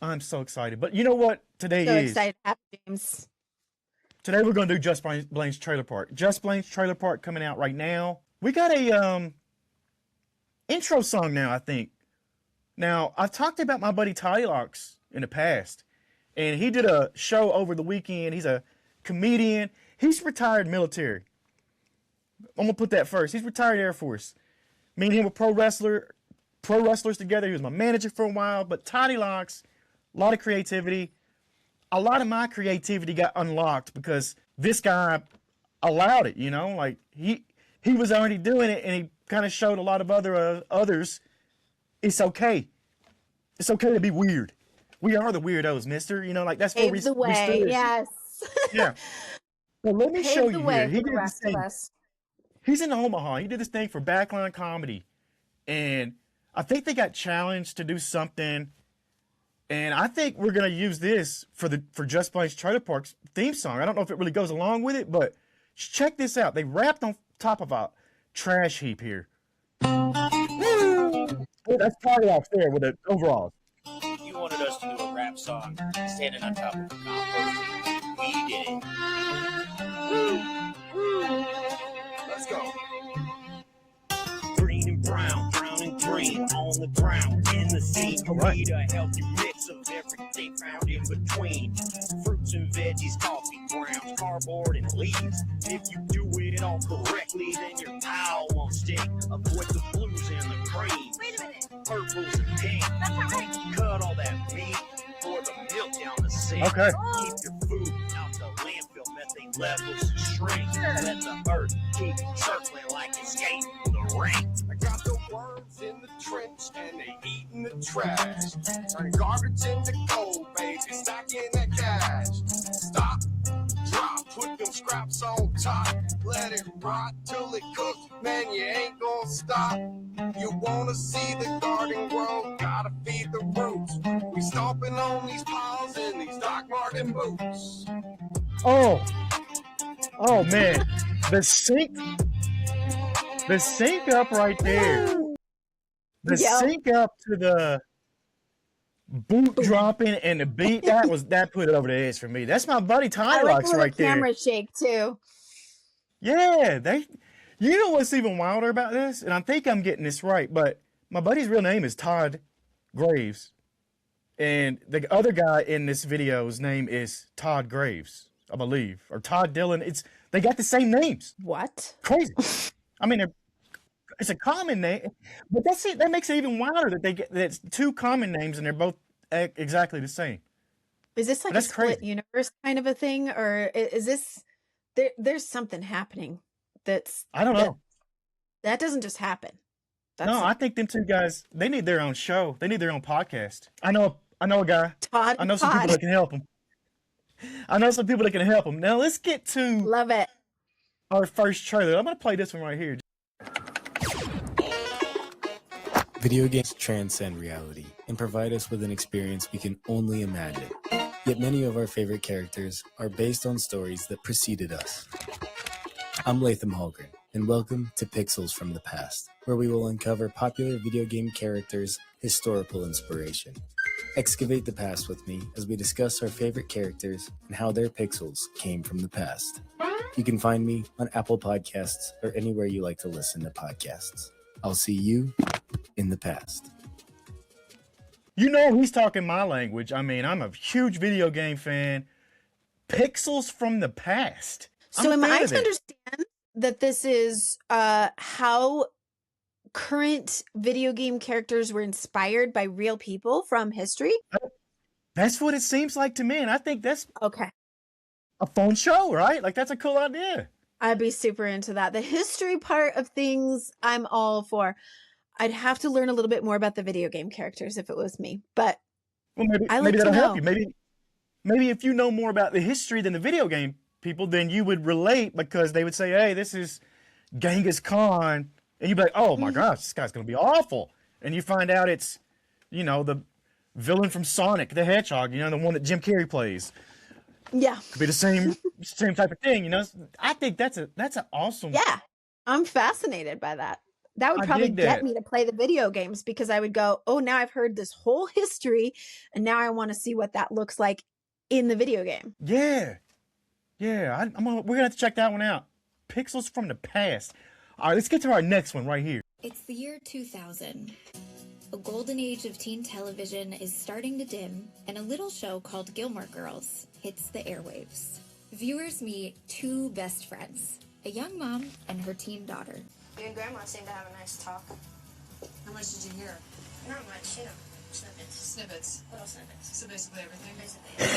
I'm so excited. But you know what today So is? excited to have James. Today we're gonna do Just Blaine's Trailer Park. Just Blaine's Trailer Park coming out right now. We got a intro song now, I think. Now, I've talked about my buddy Toddy Locks in the past, and he did a show over the weekend. He's a comedian. He's retired military. I'm gonna put that first. He's retired Air Force. Me and him were pro wrestlers together. He was my manager for a while. But Toddy Locks, a lot of creativity. A lot of my creativity got unlocked because this guy allowed it. You know, like he was already doing it, and he kind of showed a lot of others. It's okay. It's okay to be weird. We are the weirdos, mister. You know, like that's what we Pave the way, stood. yes. Yeah. But let me show Pave the you way here. for He the did this rest of thing. us. He's in Omaha. He did this thing for Backline Comedy. And I think they got challenged to do something. And I think we're going to use this for Just Blaine's Trailer Park's theme song. I don't know if it really goes along with it, but check this out. They rapped on top of a trash heap here. Oh, that's Toddy Locks there with the overalls. You wanted us to do a rap song standing on top of a compost. We did it. Let's go. Green and brown, brown and green, on the ground, in the sea. Right. Need a healthy mix of everything found in between. Fruits and veggies, coffee grounds, cardboard and leaves. If you do it all correctly, then your towel won't stink. Avoid the blues and the greens. Wait a minute. Purples and pinks. That's not right. Cut all that meat, pour the milk down the sink. Okay. Keep your food out the landfill, methane levels shrink. Let the earth keep circling like it's skating the ring. I got the worms in the trench and they eating the trash. Turn garbage into gold, baby, stacking that cash. Stop, drop, put them scraps on top. Let it rot till it cooks, man, you ain't gonna stop. You wanna see the garden grow, gotta feed the roots. We stomping on these piles in these Doc Martin boots. Oh man, the sync up right there. The Yep. sync up to the boot dropping and the beat that put it over the edge for me. That's my buddy I Toddy like Locks the right there. camera shake too. Yeah, you know what's even wilder about this? And I think I'm getting this right, but my buddy's real name is Todd Graves. And the other guy in this video's name is Todd Graves, I believe. Or Todd Dillon. They got the same names. What? Crazy. I mean, it's a common name, but that's it. That makes it even wilder that's two common names and they're both exactly the same. Is this like That's a split crazy. universe kind of a thing, or is this there's something happening I don't know. that doesn't just happen. That's No, I think them two guys, they need their own show. They need their own podcast. I know a guy. Todd. I know some people that can help them. Now let's get to Love it. our first trailer. I'm going to play this one right here. Video games transcend reality and provide us with an experience we can only imagine. Yet many of our favorite characters are based on stories that preceded us. I'm Latham Holgren, and welcome to Pixels from the Past, where we will uncover popular video game characters' historical inspiration. Excavate the past with me as we discuss our favorite characters and how their pixels came from the past. You can find me on Apple Podcasts or anywhere you like to listen to podcasts. I'll see you in the past. You know he's talking my language. I mean, I'm a huge video game fan. Pixels from the past. So I'm a am fan I of to it. understand that this is how current video game characters were inspired by real people from history? That's what it seems like to me, and I think that's Okay. a fun show, right? Like, that's a cool idea. I'd be super into that. The history part of things, I'm all for. I'd have to learn a little bit more about the video game characters if it was me, but Well, maybe I like to that'll help know. you. Maybe if you know more about the history than the video game people, then you would relate because they would say, hey, this is Genghis Khan. And you'd be like, oh my gosh, this guy's going to be awful. And you find out it's, the villain from Sonic the Hedgehog, the one that Jim Carrey plays. Yeah. Could be the same type of thing, I think that's an awesome. Yeah. I'm fascinated by that. That would I probably dig get that. me to play the video games because I would go, oh, now I've heard this whole history and now I want to see what that looks like in the video game. Yeah. Yeah. We're going to have to check that one out. Pixels from the past. All right, let's get to our next one right here. It's the year 2000. A golden age of teen television is starting to dim, and a little show called Gilmore Girls hits the airwaves. Viewers meet two best friends, a young mom and her teen daughter. You and Grandma seem to have a nice talk. How much did you hear? Not much, snippets. Snippets. Little snippets. So basically everything. Basically.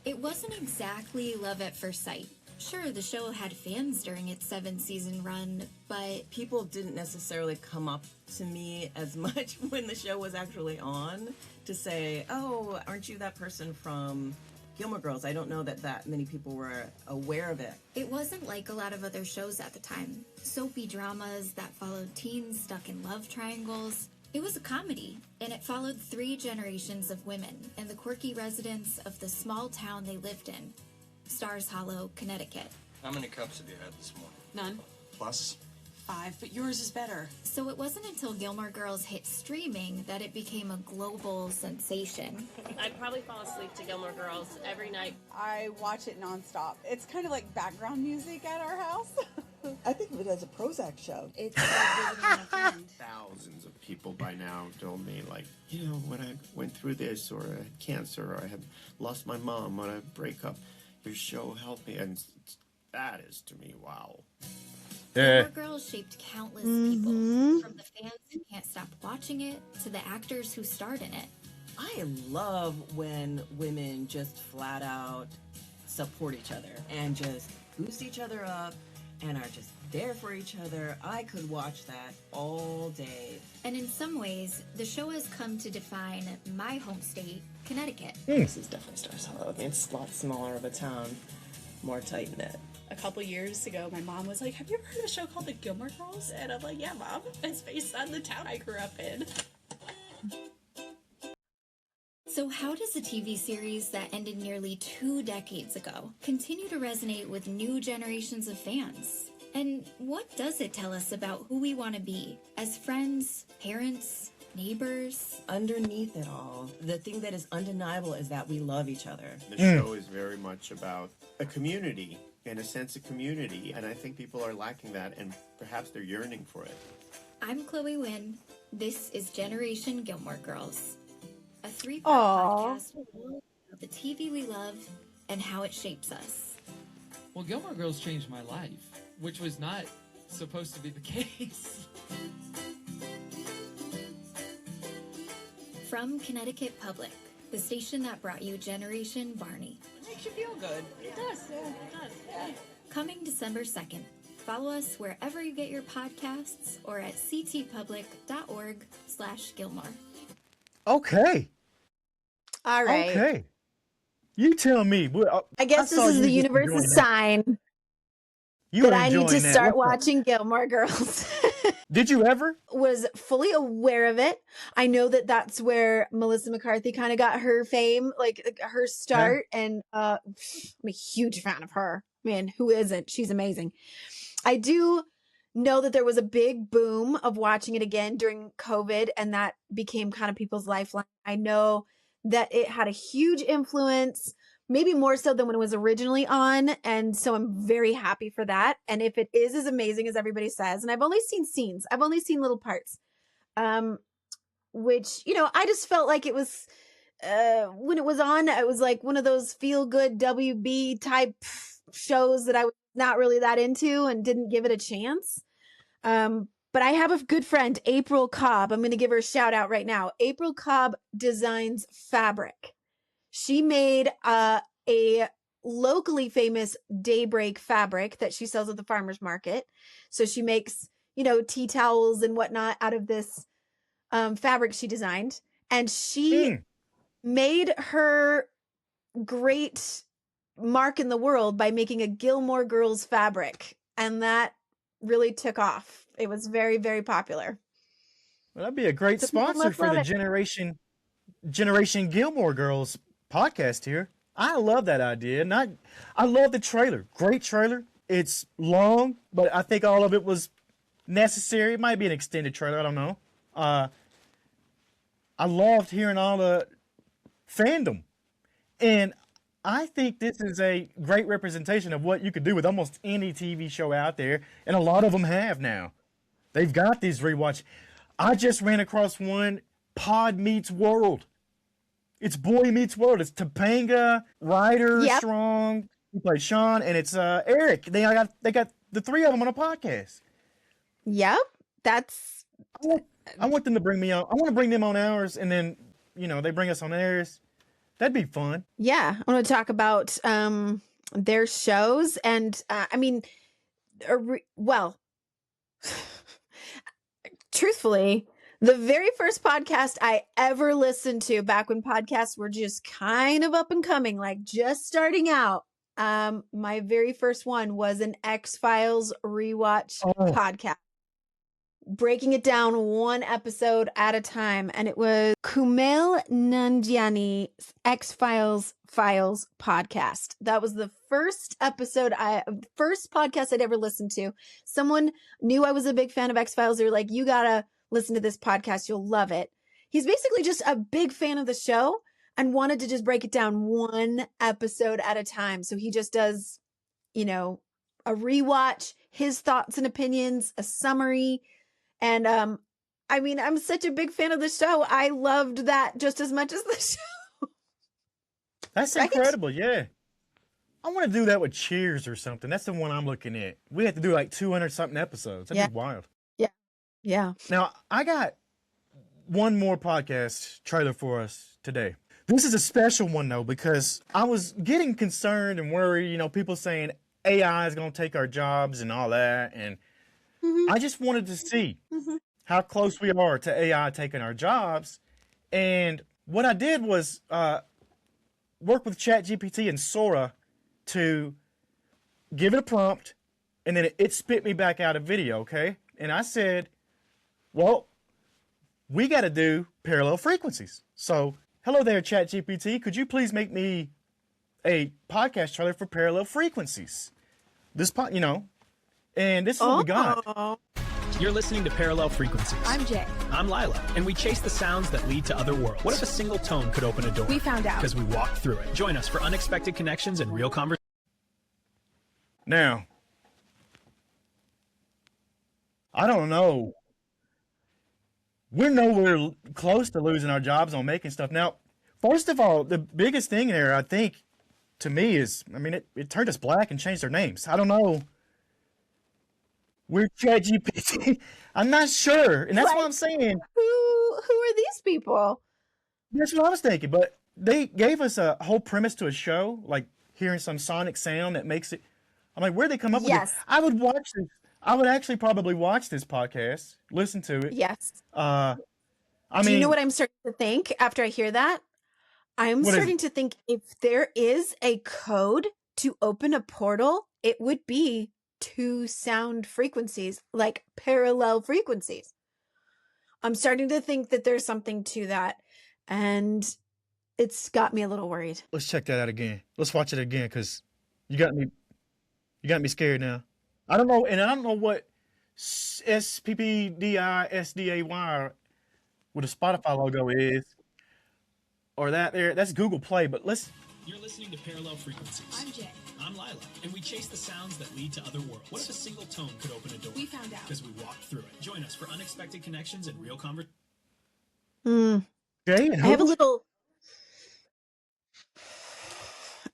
It wasn't exactly love at first sight. Sure, the show had fans during its 7-season run, but people didn't necessarily come up to me as much when the show was actually on to say, oh, aren't you that person from Gilmore Girls? I don't know that many people were aware of it. it wasn't like a lot of other shows at the time. Soapy dramas that followed teens stuck in love triangles. It was a comedy, and it followed 3 generations of women and the quirky residents of the small town they lived in, Stars Hollow, Connecticut. How many cups have you had this morning? None. Plus? 5, but yours is better. So it wasn't until Gilmore Girls hit streaming that it became a global sensation. I'd probably fall asleep to Gilmore Girls every night. I watch it nonstop. It's kind of like background music at our house. I think of it as a Prozac show. It's like visiting a friend. Thousands of people by now told me, like, you know, when I went through this, or I had cancer, or I had lost my mom, or I break up, your show helped me, and that is to me, wow. Gilmore Girls shaped countless people, from the fans who can't stop watching it to the actors who starred in it. I love when women just flat out support each other and just boost each other up and are just there for each other. I could watch that all day. And in some ways, the show has come to define my home state, Connecticut. This is definitely Stars Hollow. I mean, it's a lot smaller of a town, more tight-knit. A couple years ago, my mom was like, have you ever heard of a show called The Gilmore Girls? And I'm like, yeah, Mom. It's based on the town I grew up in. So how does a TV series that ended nearly 2 decades ago continue to resonate with new generations of fans? And what does it tell us about who we want to be as friends, parents, neighbors? Underneath it all, the thing that is undeniable is that we love each other. The show is very much about a community and a sense of community, and I think people are lacking that, and perhaps they're yearning for it. I'm Chloe Wynn. This is Generation Gilmore Girls, a 3-part podcast about the TV we love and how it shapes us. Well, Gilmore Girls changed my life, which was not supposed to be the case. From Connecticut Public, the station that brought you Generation Barney. It makes you feel good. It does, yeah. It does, yeah. Coming December 2nd. Follow us wherever you get your podcasts or at ctpublic.org/Gilmore. Okay. All right. Okay. You tell me. I guess this is the universe's sign that I need to start watching Gilmore Girls. Did you ever? Was fully aware of it. I know that that's where Melissa McCarthy kind of got her fame, like her start. Yeah. And I'm a huge fan of her. Man, who isn't? She's amazing. I do know that there was a big boom of watching it again during COVID, and that became kind of people's lifeline. I know that it had a huge influence, maybe more so than when it was originally on. And so I'm very happy for that. And if it is as amazing as everybody says, and I've only seen scenes, I've only seen little parts, which, you know, I just felt like it was, when it was on, it was like one of those feel good WB type shows that I was not really that into and didn't give it a chance. But I have a good friend, April Cobb. I'm going to give her a shout out right now. April Cobb designs fabric. She made a locally famous Daybreak fabric that she sells at the farmer's market. So she makes, you know, tea towels and whatnot out of this fabric she designed. And she made her great mark in the world by making a Gilmore Girls fabric. And that really took off. It was very, very popular. Well, that'd be a great sponsor for the Generation Gilmore Girls podcast here. I love that idea. And I love the trailer. Great trailer. It's long, but I think all of it was necessary. It might be an extended trailer. I don't know. I loved hearing all the fandom. And I think this is a great representation of what you could do with almost any TV show out there. And a lot of them have now. They've got these rewatch. I just ran across one, Pod Meets World. It's Boy Meets World. It's Topanga, Ryder, Strong, who plays Sean, and it's Eric. They got the three of them on a podcast. Yep. That's... I want them to bring me on. I want to bring them on ours, and then, they bring us on theirs. That'd be fun. Yeah. I want to talk about their shows. And, truthfully, the very first podcast I ever listened to back when podcasts were just kind of up and coming, like just starting out, my very first one was an X-Files rewatch podcast, breaking it down one episode at a time. And it was Kumail Nanjiani's X-Files podcast. That was the first podcast I'd ever listened to. Someone knew I was a big fan of X-Files. They were like, you gotta listen to this podcast. You'll love it. He's basically just a big fan of the show and wanted to just break it down one episode at a time. So he just does, a rewatch, his thoughts and opinions, a summary. And, I'm such a big fan of the show. I loved that just as much as the show. That's incredible. Yeah. I want to do that with Cheers or something. That's the one I'm looking at. We have to do like 200 something episodes. That'd be wild. Yeah. Yeah. Now, I got one more podcast trailer for us today. This is a special one, though, because I was getting concerned and worried, people saying AI is going to take our jobs and all that. And I just wanted to see how close we are to AI taking our jobs. And what I did was work with ChatGPT and Sora to give it a prompt, and then it spit me back out a video, okay? And I said, well, we got to do parallel frequencies. So, hello there, ChatGPT. Could you please make me a podcast trailer for parallel frequencies? And this is what we got. You're listening to Parallel Frequencies. I'm Jay. I'm Lila, and we chase the sounds that lead to other worlds. What if a single tone could open a door? We found out. Because we walked through it. Join us for unexpected connections and real conversations. Now, I don't know. We're nowhere close to losing our jobs on making stuff. Now, first of all, the biggest thing there, I think, to me is, it turned us black and changed our names. I don't know. We're ChatGPT. I'm not sure. And that's what I'm saying. Who are these people? That's what I was thinking. But they gave us a whole premise to a show, like hearing some sonic sound that makes it. I'm like, where'd they come up with it? I would watch this. I would actually probably watch this podcast, listen to it. Yes. Do you know what I'm starting to think after I hear that? I'm starting to think if there is a code to open a portal, it would be 2 sound frequencies, like parallel frequencies. I'm starting to think that there's something to that, and it's got me a little worried. Let's check that out again. Let's watch it again, because you got me scared now. I don't know what SPPDISDAY with a Spotify logo is, or that's Google Play. But You're listening to Parallel Frequencies. I'm Jay. I'm Lila, and we chase the sounds that lead to other worlds. What if a single tone could open a door? We found out. Because we walked through it. Join us for unexpected connections and real conversations. Jay,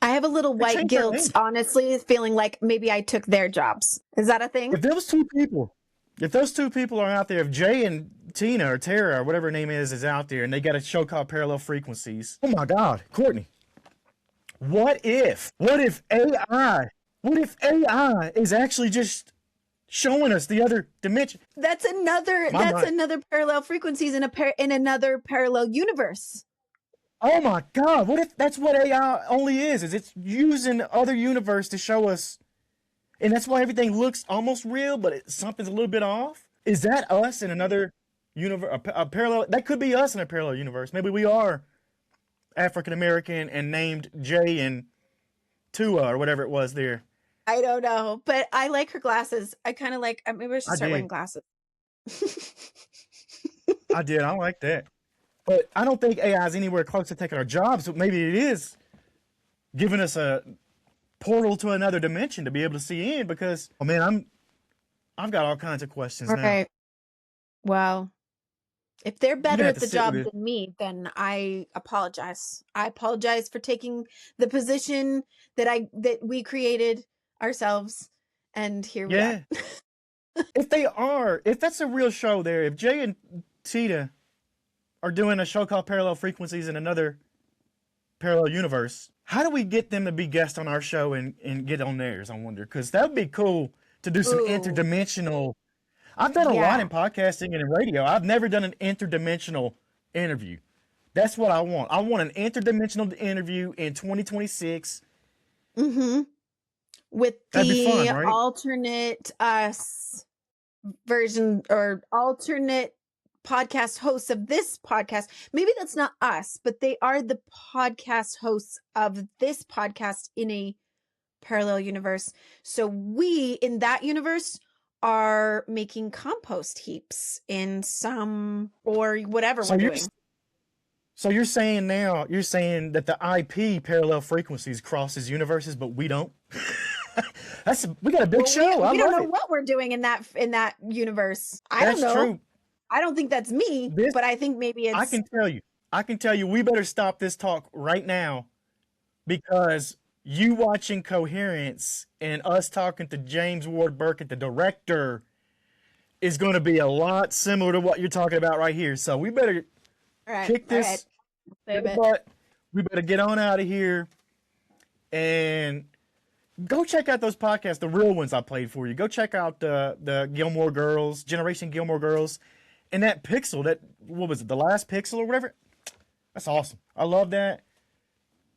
I have a little white guilt, honestly, feeling like maybe I took their jobs. Is that a thing? If those two people are out there, if Jay and Tina or Tara or whatever her name is out there, and they got a show called Parallel Frequencies. Oh my God, Courtney. What if AI is actually just showing us the other dimension? That's another parallel frequencies in another parallel universe. Oh my God, what if that's what AI only is it's using other universe to show us, and that's why everything looks almost real, but something's a little bit off? Is that us in another universe, a parallel? That could be us in a parallel universe. Maybe we are African American and named Jay and Tua or whatever it was there. I don't know, but I like her glasses. I kind of like. Maybe I should I start wearing did. glasses. I did. I like that. But I don't think AI is anywhere close to taking our jobs. But maybe it is giving us a portal to another dimension to be able to see in. Because oh man, I've got all kinds of questions All now. right. Well, if they're better have at to the sit with job it. than me, then I apologize. I apologize for taking the position that we created ourselves, and here we are. Yeah. If that's a real show there, if Jay and Tita are doing a show called Parallel Frequencies in another parallel universe, how do we get them to be guests on our show and get on theirs, I wonder? Because that would be cool to do some Ooh. interdimensional. I've done a lot Yeah. in podcasting and in radio. I've never done an interdimensional interview. That's what I want. I want an interdimensional interview in 2026. Mm-hmm. With That'd be fun, the right? alternate us version or alternate podcast hosts of this podcast. Maybe that's not us, but they are the podcast hosts of this podcast in a parallel universe. So we in that universe are making compost heaps in some or whatever So we're you're doing. So you're saying that the IP parallel frequencies crosses universes, but we don't. We got a big Well, show. I we don't love know it. what we're doing in that universe. I That's don't know. true. I don't think that's me, but I think maybe it's I can tell you. We better stop this talk right now because you watching Coherence and us talking to James Ward Burkett, the director, is going to be a lot similar to what you're talking about right here. So we better all right, kick all this right. Save it. butt. We better get on out of here and go check out those podcasts, the real ones I played for you. Go check out the Gilmore Girls, Generation Gilmore Girls, and that Pixel, what was it, The Last Pixel or whatever? That's awesome. I love that.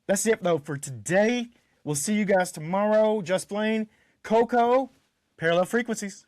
That's it though for today. We'll see you guys tomorrow. Just Blane, Coco, Parallel Frequencies.